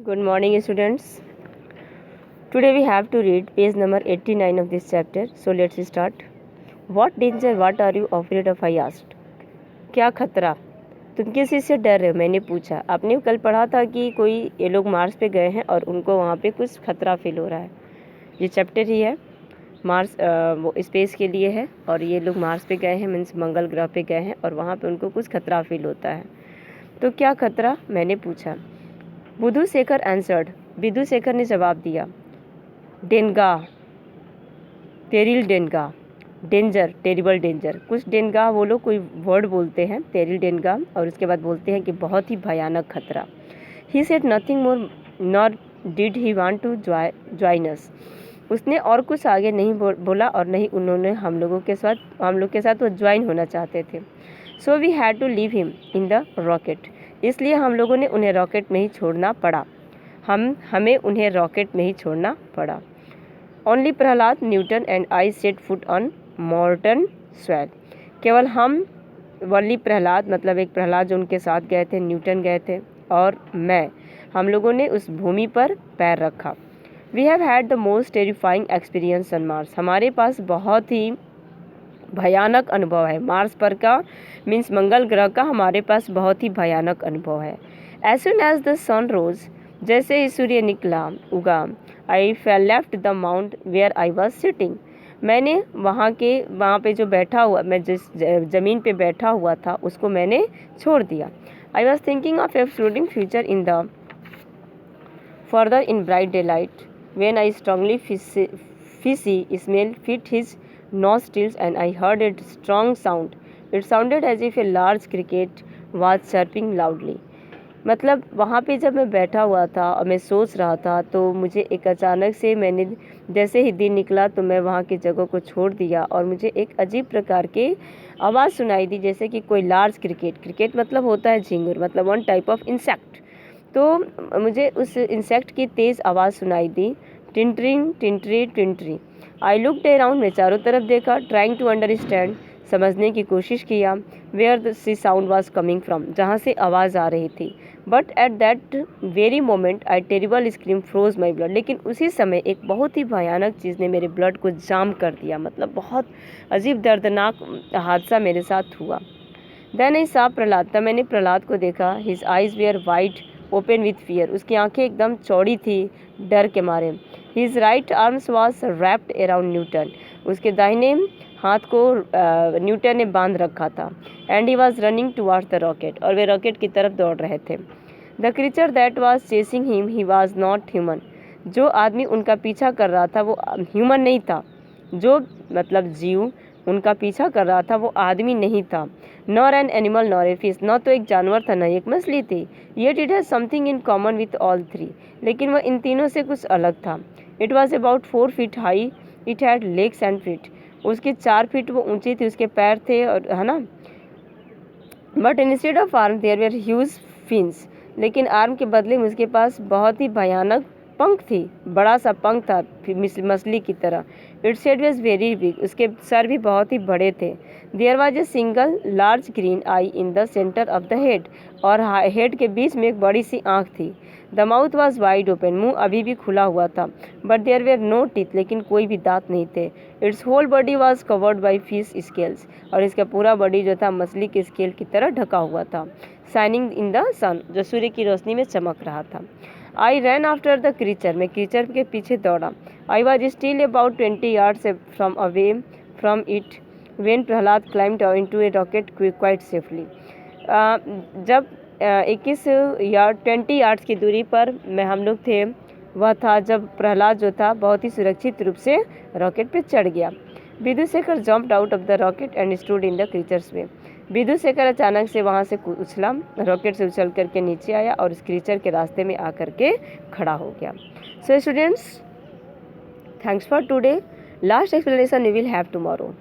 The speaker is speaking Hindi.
Good morning, students. Today we have to read page number 89 of this chapter. So let's start. What danger, what are you afraid of? I asked. क्या खतरा? तुम किस चीज़ से डर रहे हो? मैंने पूछा. आपने कल पढ़ा था कि कोई ये लोग मार्स पे गए हैं और उनको वहाँ पे कुछ खतरा फील हो रहा है. ये चैप्टर ही है. मार्स वो स्पेस के लिए है और ये लोग मार्स पे गए हैं, मीन्स मंगल ग्रह पे गए हैं और वहाँ पे उनको कुछ खतरा फील होता है. तो क्या खतरा? मैंने पूछा. बुधु शेखर आंसर्ड. विधु शेखर ने जवाब दिया. डेंगा, टेरिल डेंगा, डेंजर, टेरिबल डेंजर. कुछ डेंगा वो लोग कोई वर्ड बोलते हैं, टेरिल डेंगा, और उसके बाद बोलते हैं कि बहुत ही भयानक खतरा. He said nothing more not did he want to join us. उसने और कुछ आगे नहीं बोला और नहीं उन्होंने हम लोग के साथ वो ज्वाइन होना चाहते थे. So we had to leave him in the rocket. इसलिए हम लोगों ने उन्हें रॉकेट में ही छोड़ना पड़ा. हमें उन्हें रॉकेट में ही छोड़ना पड़ा. Only Prahlad, Newton and I set foot on Martian soil. केवल हम, वली प्रहलाद मतलब एक प्रहलाद जो उनके साथ गए थे, न्यूटन गए थे और हम लोगों ने उस भूमि पर पैर रखा. We have had the most terrifying experience on Mars. हमारे पास बहुत ही भयानक अनुभव है. मार्स पर का मीन्स मंगल ग्रह का हमारे पास बहुत ही भयानक अनुभव है. As soon as the sun rose, जैसे ही सूर्य उगा, I fell left the mount where I was sitting. मैंने वहाँ पे जो बैठा हुआ, मैं जिस ज़मीन पे बैठा हुआ था उसको मैंने छोड़ दिया. I was thinking of exploring future in the further in bright day light when I strongly fishy smell fit his nostrils and I heard a strong sound. It sounded as if a large cricket was chirping loudly. मतलब वहाँ पे जब मैं बैठा हुआ था और मैं सोच रहा था तो मुझे एक अचानक से, मैंने जैसे ही दिन निकला तो मैं वहाँ की जगह को छोड़ दिया और मुझे एक अजीब प्रकार के आवाज़ सुनाई दी, जैसे कि कोई लार्ज क्रिकेट मतलब होता है झिंगुर, मतलब वन टाइप ऑफ इंसेक्ट. तो मुझे उस इंसेक्ट की तेज़ आवाज़ सुनाई दी. टिंटरिंग टिंटरी टिंटरी. I looked around. मैं चारों तरफ देखा. ट्राइंग टू अंडरस्टैंड, समझने की कोशिश किया. Where the sea sound was coming from, जहाँ से आवाज़ आ रही थी. But at that very moment I terrible scream froze my blood. लेकिन उसी समय एक बहुत ही भयानक चीज़ ने मेरे ब्लड को जाम कर दिया. मतलब बहुत अजीब दर्दनाक हादसा मेरे साथ हुआ. देन आई सा प्रहलाद. तब मैंने प्रहलाद को देखा. His eyes were wide open with fear. उसकी आंखें एकदम चौड़ी थी डर के मारे. His right arms was wrapped around Newton. उसके दाहिने हाथ को न्यूटन ने बांध रखा था. And he was running towards the rocket. और वे रॉकेट की तरफ दौड़ रहे थे. The creature that was chasing him he was not human. जो आदमी उनका पीछा कर रहा था वो ह्यूमन नहीं था. जो मतलब जीव उनका पीछा कर रहा था वो आदमी नहीं था. Nor an animal nor a fish. न तो एक जानवर था न एक मछली थी. Yet it has something in common with all three. लेकिन वह इन तीनों से कुछ अलग था. It was about 4 feet high. It had legs and feet. उसके 4 फीट वो ऊंची थी, उसके पैर थे, और है ना. But instead of arm there were huge fins. लेकिन आर्म के बदले में उसके पास बहुत ही भयानक पंख थी. बड़ा सा पंख था मछली की तरह. Its head was very big. उसके सर भी बहुत ही बड़े थे. There was a single large green eye in the centre of the head. और हेड के बीच में एक बड़ी सी आँख थी. The mouth was wide open. मुंह अभी भी खुला हुआ था. But there were no teeth. लेकिन कोई भी दांत नहीं थे. Its whole body was covered by fish scales. और इसका पूरा बॉडी जो था मछली के स्केल की तरह ढका हुआ था. शाइनिंग इन द सन, जो सूर्य की रोशनी में चमक रहा था. आई रैन आफ्टर द क्रीचर. मैं क्रीचर के पीछे दौड़ा. I was still about 20 yards from away from it when Prahlad climbed into A rocket quite safely. जब 20 yards की दूरी पर हम लोग थे, वह था जब प्रहलाद जो था बहुत ही सुरक्षित रूप से रॉकेट पे चढ़ गया. Vidhu Shekhar jumped out of the rocket and stood in the creature's way. Vidhu Shekhar अचानक से वहाँ से उछला, रॉकेट से उछल करके नीचे आया और उस क्रीचर के रास्ते में आकर के खड़ा हो गया. So students, thanks for today. Last explanation we will have tomorrow.